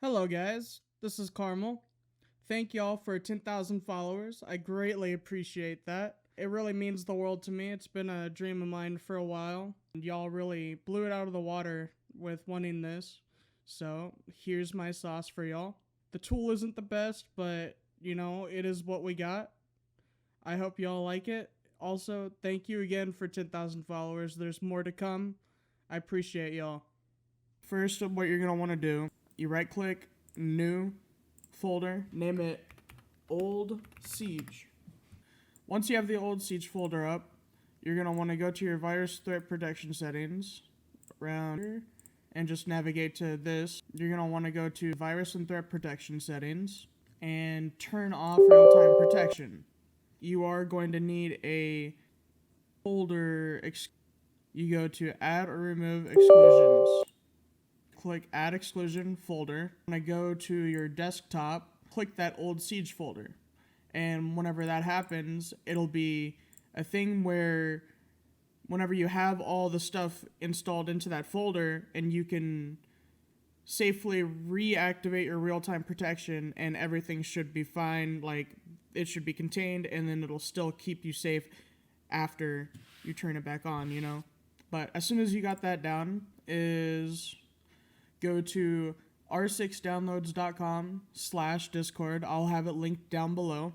Hello guys, this is Carmel. Thank y'all for 10,000 followers. I greatly appreciate that. It really means the world to me. It's been a dream of mine for a while. And y'all really blew it out of the water with wanting this. So here's my sauce for y'all. The tool isn't the best, but it is what we got. I hope y'all like it. Also, thank you again for 10,000 followers. There's more to come. I appreciate y'all. First, what you're going to want to do, you right click, new folder, name it Old Siege. Once you have the Old Siege folder up, you're going to want to go to your virus threat protection settings around here and just navigate to this. You're going to want to go to virus and threat protection settings and turn off real-time protection. You are going to need a folder. You go to add or remove exclusions. Click add exclusion folder. When I go to your desktop, click that Old Siege folder. And whenever that happens, it'll be a thing where whenever you have all the stuff installed into that folder and you can safely reactivate your real-time protection and everything should be fine, like it should be contained, and then it'll still keep you safe after you turn it back on, But as soon as you got that down, is go to r6downloads.com/discord. I'll have it linked down below.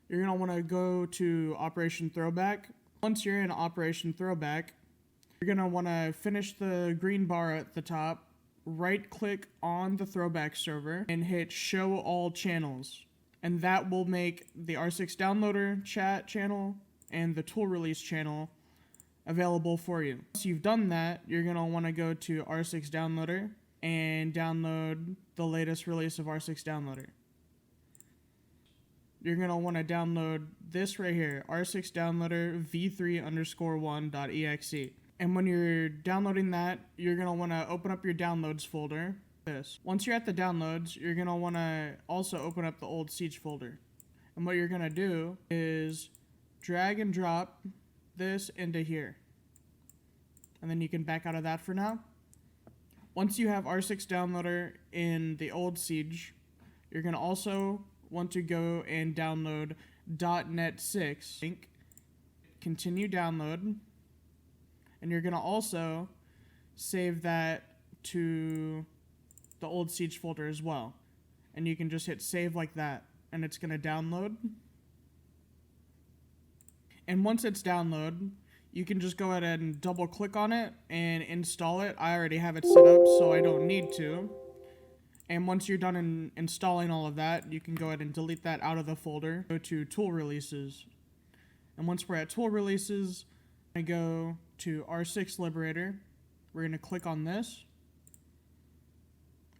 You're going to want to go to Operation Thowback. Once you're in Operation Thowback, you're going to want to finish the green bar at the top, right-click on the Thowback server, and hit Show All Channels. And that will make the R6 Downloader chat channel and the tool release channel available for you. Once you've done that, you're going to want to go to R6 Downloader and download the latest release of R6 Downloader. You're going to want to download this right here, R6 Downloader v3_1.exe. And when you're downloading that, you're going to want to open up your downloads folder. Once you're at the downloads, you're going to want to also open up the Old Siege folder. And what you're going to do is drag and drop this into here. And then you can back out of that for now. Once you have R6 Downloader in the Old Siege, you're going to also want to go and download .NET 6. Continue download. And you're going to also save that to the Old Siege folder as well. And you can just hit save like that. And it's going to download. And once it's downloaded, you can just go ahead and double click on it and install it. I already have it set up, so I don't need to. And once you're done installing all of that, you can go ahead and delete that out of the folder. Go to tool releases. And once we're at tool releases, I go to R6 Liberator. We're going to click on this.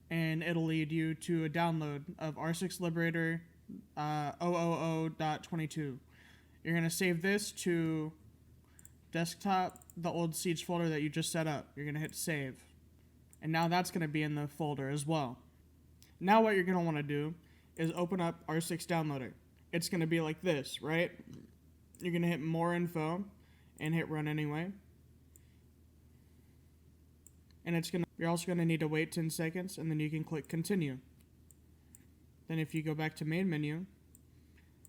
And it'll lead you to a download of R6 Liberator 000.22. You're going to save this to desktop, the Old Siege folder that you just set up. You're going to hit save. And now that's going to be in the folder as well. Now what you're going to want to do is open up R6 Downloader. It's going to be like this, right? You're going to hit more info and hit run anyway. And you're also going to need to wait 10 seconds and then you can click continue. Then if you go back to main menu,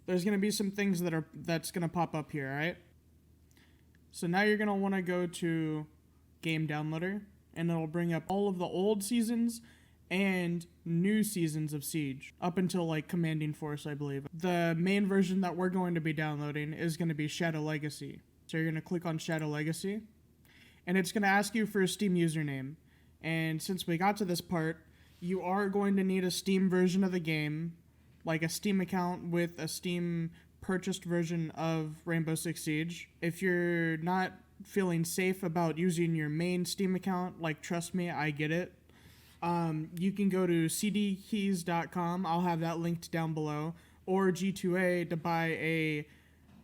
there's going to be some things that's going to pop up here, right? So now you're going to want to go to Game Downloader, and it'll bring up all of the old seasons and new seasons of Siege, up until like Commanding Force, I believe. The main version that we're going to be downloading is going to be Shadow Legacy. So you're going to click on Shadow Legacy, and it's going to ask you for a Steam username. And since we got to this part, you are going to need a Steam version of the game, like a Steam account with a Steam purchased version of Rainbow Six Siege. If you're not feeling safe about using your main Steam account, like trust me, I get it. You can go to cdkeys.com, I'll have that linked down below, or G2A to buy a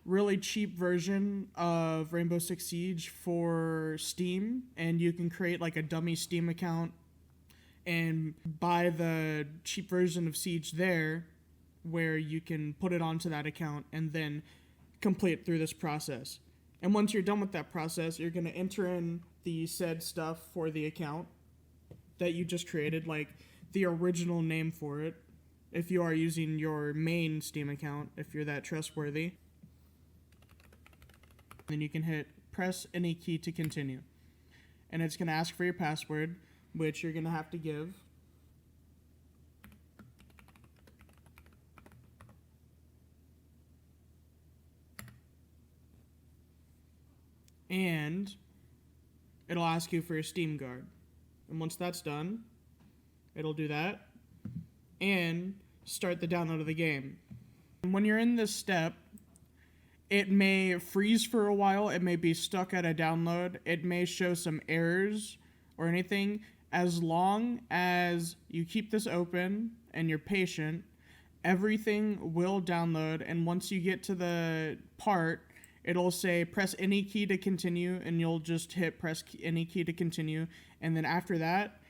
really cheap version of Rainbow Six Siege for Steam, and you can create like a dummy Steam account and buy the cheap version of Siege there, where you can put it onto that account and then complete through this process. And once you're done with that process, you're going to enter in the said stuff for the account that you just created, like the original name for it, if you are using your main Steam account, if you're that trustworthy. Then you can hit press any key to continue. And it's going to ask for your password, which you're going to have to give. And it'll ask you for your Steam card. And once that's done, it'll do that and start the download of the game. And when you're in this step, it may freeze for a while, it may be stuck at a download, it may show some errors or anything. As long as you keep this open and you're patient, everything will download, and once you get to the part, it'll say press any key to continue, and you'll just hit press any key to continue, and then after that,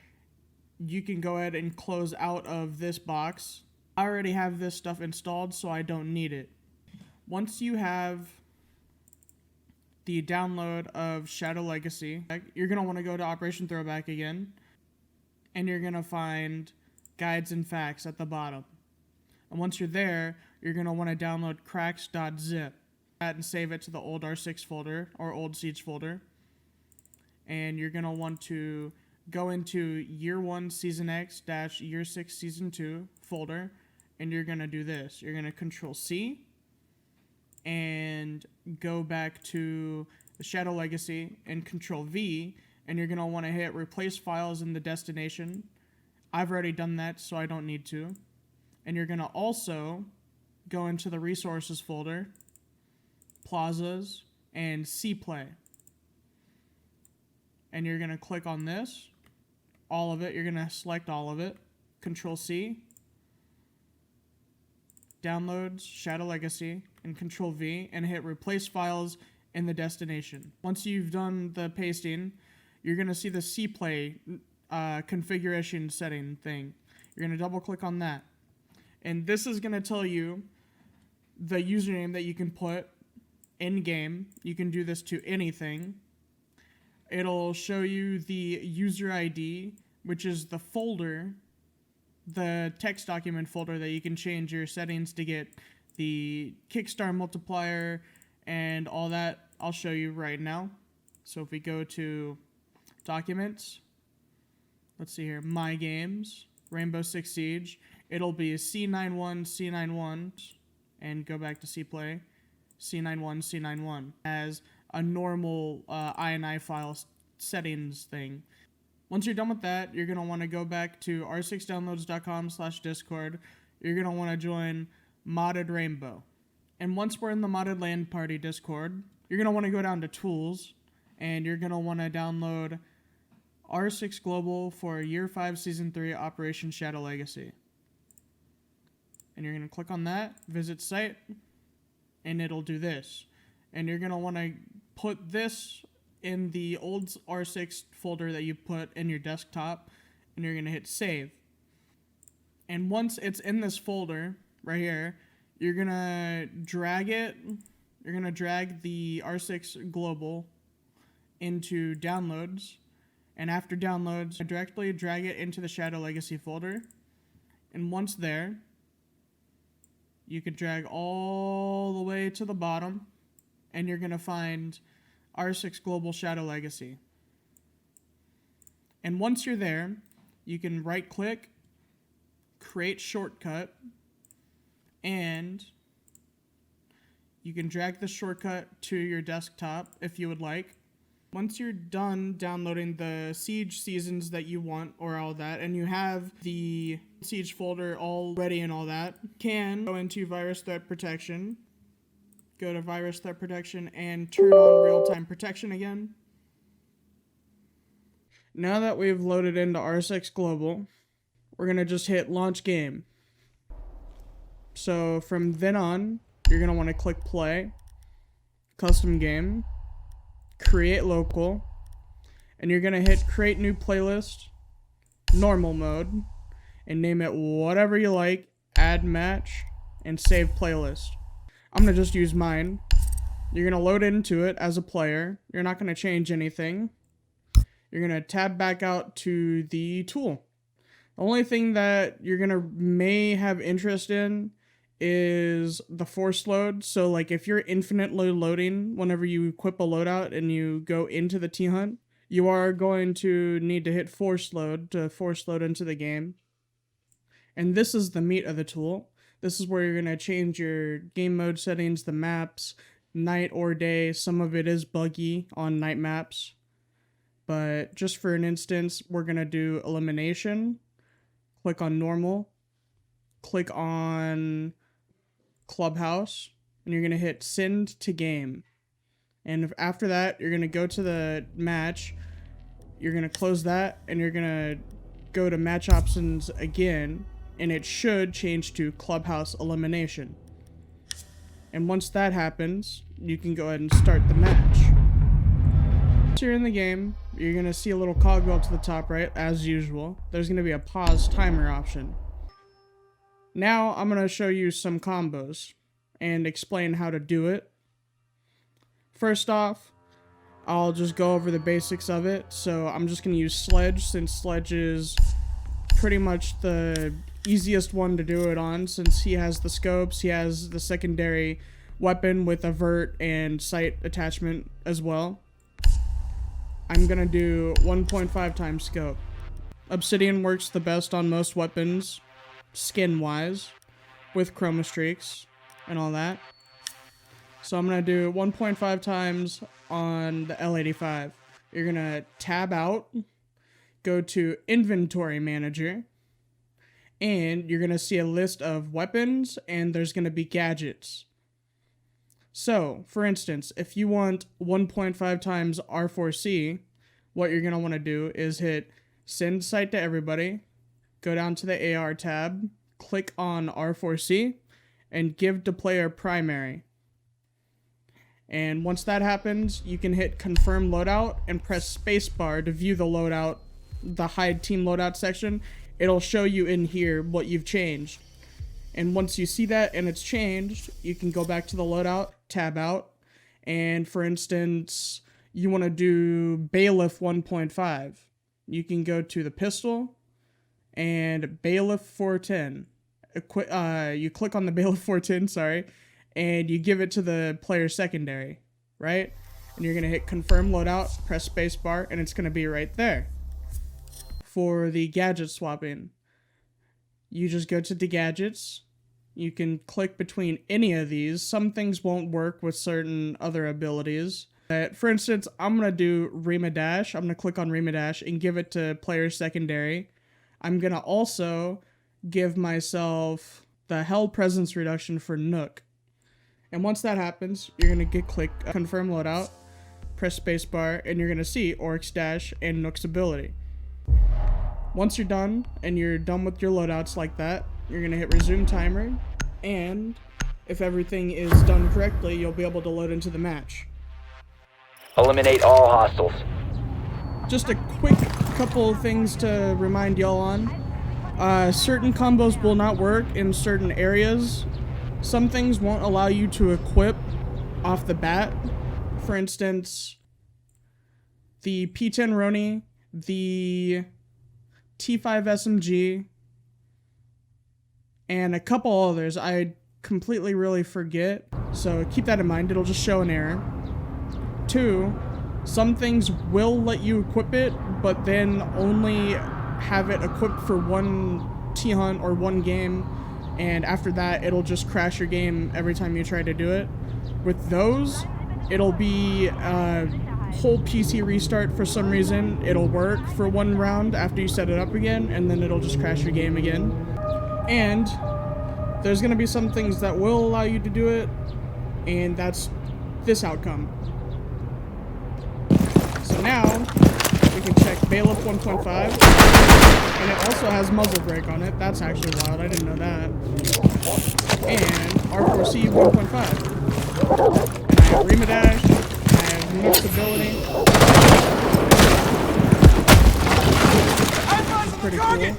you can go ahead and close out of this box. I already have this stuff installed, so I don't need it. Once you have the download of Shadow Legacy, you're going to want to go to Operation Thowback again, and you're going to find Guides and Facts at the bottom. And once you're there, you're going to want to download cracks.zip and save it to the old R6 folder or old Siege folder. And you're going to want to go into Year 1 Season X - Year 6 Season 2 folder, and you're going to do this. You're going to Control C and go back to the Shadow Legacy and Control V, and you're going to want to hit Replace Files in the destination. I've already done that, so I don't need to. And you're going to also go into the Resources folder, Plazas, and C-Play. And you're going to click on this, all of it. You're going to select all of it, Control C, Downloads, Shadow Legacy, and Control V, and hit Replace Files in the destination. Once you've done the pasting, you're going to see the C-Play configuration setting thing. You're going to double click on that. And this is going to tell you the username that you can put in-game. You can do this to anything. It'll show you the user ID, which is the folder, the text document folder that you can change your settings to get the Kickstarter multiplier and all that. I'll show you right now. So if we go to Documents, let's see here, My Games, Rainbow Six Siege, it'll be C91, C91, and go back to C-Play, C91, C91, as a normal INI file settings thing. Once you're done with that, you're going to want to go back to r6downloads.com/discord. You're going to want to join Modded Rainbow. And once we're in the Modded LAN Party Discord, you're going to want to go down to Tools, and you're going to want to download R6 Global for Year 5 Season 3 Operation Shadow Legacy. And you're going to click on that, visit site, and it'll do this. And you're going to want to put this in the old R6 folder that you put in your desktop, and you're going to hit save. And once it's in this folder right here, you're going to drag it, you're going to drag the R6 Global into downloads, and after downloads, directly drag it into the Shadow Legacy folder. And once there, you can drag all the way to the bottom, and you're going to find R6 Global Shadow Legacy. And once you're there, you can right-click, create shortcut, and you can drag the shortcut to your desktop if you would like. Once you're done downloading the Siege seasons that you want, or all that, and you have the Siege folder all ready and all that, you can go into Virus Threat Protection, go to Virus Threat Protection, and turn on Real-Time Protection again. Now that we've loaded into R6 Global, we're going to just hit Launch Game. So from then on, you're going to want to click Play, Custom Game, Create Local, and you're going to hit Create New Playlist, Normal Mode, and name it whatever you like, Add Match, and Save Playlist. I'm going to just use mine. You're going to load into it as a player. You're not going to change anything. You're going to tab back out to the tool. The only thing that you're gonna may have interest in is the force load. So like if you're infinitely loading whenever you equip a loadout and you go into the T-Hunt, you are going to need to hit force load to force load into the game. And this is the meat of the tool. This is where you're going to change your game mode settings, the maps, night or day. Some of it is buggy on night maps. But just for an instance, we're going to do elimination. Click on normal. Click on clubhouse. And you're going to hit send to game. And after that, you're going to go to the match. You're going to close that. And you're going to go to match options again. And it should change to clubhouse elimination. And once that happens, you can go ahead and start the match. Once you're in the game, you're going to see a little cog go up to the top right, as usual. There's going to be a pause timer option. Now I'm going to show you some combos and explain how to do it. First off, I'll just go over the basics of it. So I'm just going to use Sledge, since Sledge is pretty much the easiest one to do it on, since he has the scopes, he has the secondary weapon with a vert and sight attachment as well. I'm gonna do 1.5 times scope. Obsidian works the best on most weapons, skin wise, with chroma streaks and all that. So I'm gonna do 1.5 times on the L85. You're gonna tab out, go to inventory manager, and you're going to see a list of weapons, and there's going to be gadgets. So, for instance, if you want 1.5 times R4C, what you're going to want to do is hit send sight to everybody, go down to the AR tab, click on R4C, and give to player primary. And once that happens, you can hit confirm loadout and press spacebar to view the loadout, the hide team loadout section. It'll show you in here what you've changed. And once you see that and it's changed, you can go back to the loadout, tab out, and for instance, you want to do Bailiff 1.5. You can go to the pistol and Bailiff 410. You click on the Bailiff 410, and you give it to the player secondary, right? And you're going to hit confirm loadout, press spacebar, and it's going to be right there. For the gadget swapping, you just go to the gadgets. You can click between any of these. Some things won't work with certain other abilities. For instance, I'm going to do Rima Dash. I'm going to click on Rima Dash and give it to player secondary. I'm going to also give myself the Hell Presence reduction for Nook. And once that happens, you're going to click confirm loadout, press spacebar, and you're going to see Oryx Dash and Nook's ability. Once you're done, and you're done with your loadouts like that, you're going to hit resume timer, and if everything is done correctly, you'll be able to load into the match. Eliminate all hostiles. Just a quick couple things to remind y'all on. Certain combos will not work in certain areas. Some things won't allow you to equip off the bat. For instance, the P10 Roni, the T5 SMG, and a couple others I completely really forget, so keep that in mind. It'll just show an error. 2, some things will let you equip it, but then only have it equipped for one T-Hunt or one game, and after that it'll just crash your game every time you try to do it. With those, it'll be whole PC restart for some reason. It'll work for one round after you set it up again, and then it'll just crash your game again. And there's going to be some things that will allow you to do it, and that's this outcome. So now we can check Bailiff 1.5, and it also has muzzle brake on it. That's actually wild, I didn't know that. And R4C 1.5. And I have Rima Dash, I have Nook's ability. That's pretty cool.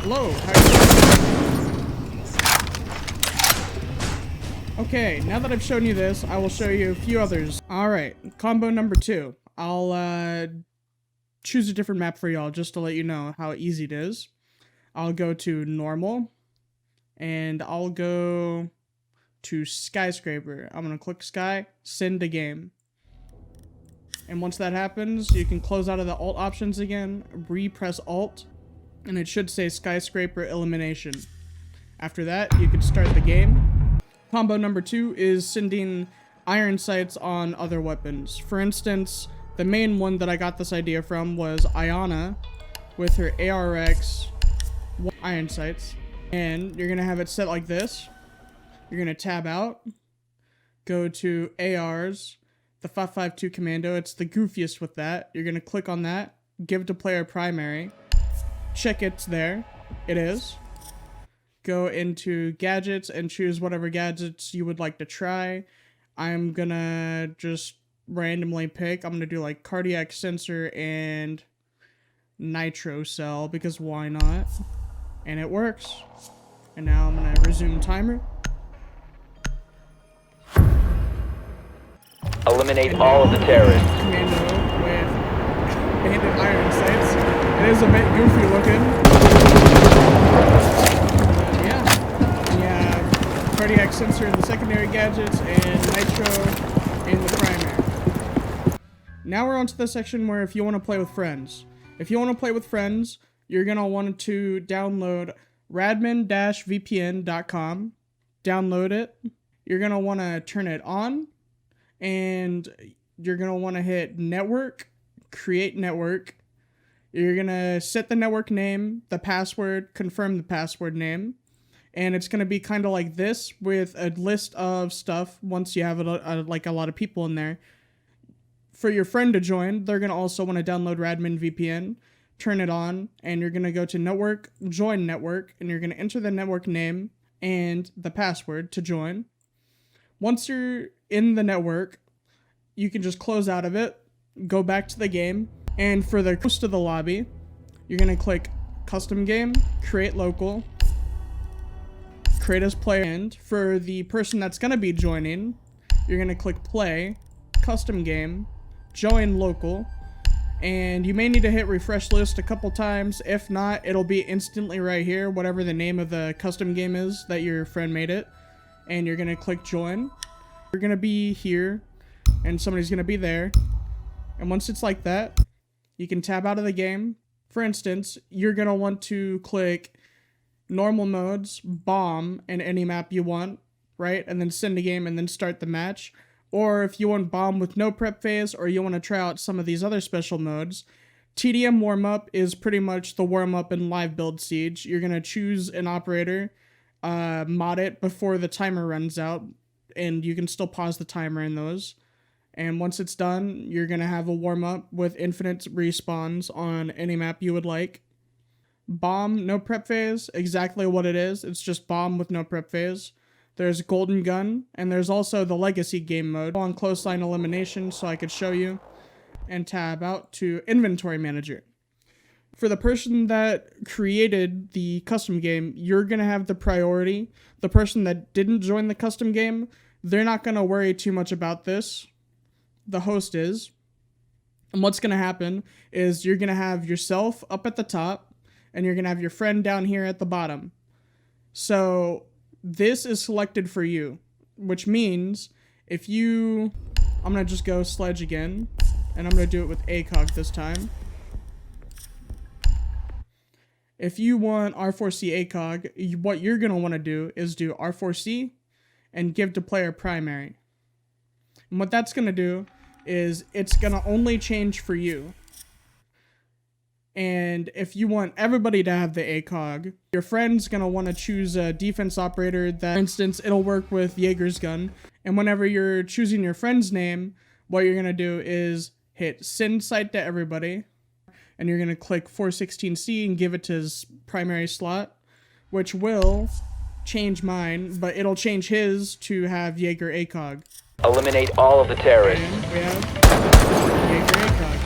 Hello, how are you doing? Okay, now that I've shown you this, I will show you a few others. Alright, combo number 2. I'll choose a different map for y'all just to let you know how easy it is. I'll go to normal, and I'll go to skyscraper. I'm gonna click sky, send to game. And once that happens, you can close out of the alt options again, re-press alt, and it should say skyscraper elimination. After that, you can start the game. Combo number 2 is sending iron sights on other weapons. For instance, the main one that I got this idea from was Ayana with her ARX iron sights. And you're gonna have it set like this. You're gonna tab out, go to ARs, the 552 commando, it's the goofiest with that. You're gonna click on that, give to player primary, check it's there, it is. Go into gadgets and choose whatever gadgets you would like to try. I'm gonna just randomly pick, I'm gonna do like cardiac sensor and nitro cell, because why not? And it works. And now I'm gonna resume timer. Eliminate all of the terrorists. Commando with banded iron sights. It is a bit goofy looking. Yeah, cardiac sensor in the secondary gadgets and nitro in the primary. Now we're on to the section where if you want to play with friends. If you want to play with friends, you're gonna want to download radmin-vpn.com. Download it. You're gonna want to turn it on. And you're going to want to hit network, create network. You're going to set the network name, the password, confirm the password name. And it's going to be kind of like this with a list of stuff once you have like a lot of people in there. For your friend to join, they're going to also want to download Radmin VPN, turn it on, and you're going to go to network, join network, and you're going to enter the network name and the password to join. Once you're in the network, you can just close out of it, go back to the game, and for the host of the lobby, you're going to click custom game, create local, create as player, and for the person that's going to be joining, you're going to click play, custom game, join local, and you may need to hit refresh list a couple times. If not, it'll be instantly right here, whatever the name of the custom game is that your friend made it. And you're gonna click join. You're gonna be here, and somebody's gonna be there. And once it's like that, you can tab out of the game. For instance, you're gonna want to click normal modes, bomb, and any map you want, right? And then send a game and then start the match. Or if you want bomb with no prep phase, or you want to try out some of these other special modes, TDM warm-up is pretty much the warm-up in live build siege. You're gonna choose an operator, mod it before the timer runs out, and you can still pause the timer in those. And once it's done, you're gonna have a warm-up with infinite respawns on any map you would like. Bomb, no prep phase, exactly what it is. It's just bomb with no prep phase. There's golden gun, and there's also the legacy game mode on close line elimination, so I could show you. And tab out to inventory manager. For the person that created the custom game, you're going to have the priority. The person that didn't join the custom game, they're not going to worry too much about this. The host is. And what's going to happen is you're going to have yourself up at the top, and you're going to have your friend down here at the bottom. So this is selected for you, which means if you... I'm going to just go sledge again, and I'm going to do it with ACOG this time. If you want R4C ACOG, what you're going to want to do is do R4C and give to player primary. And what that's going to do is it's going to only change for you. And if you want everybody to have the ACOG, your friend's going to want to choose a defense operator that, for instance, it'll work with Jaeger's gun. And whenever you're choosing your friend's name, what you're going to do is hit send site to everybody. And you're going to click 416C and give it to his primary slot, which will change mine, but it'll change his to have Jaeger ACOG. Eliminate all of the terrorists. And we have Jaeger ACOG.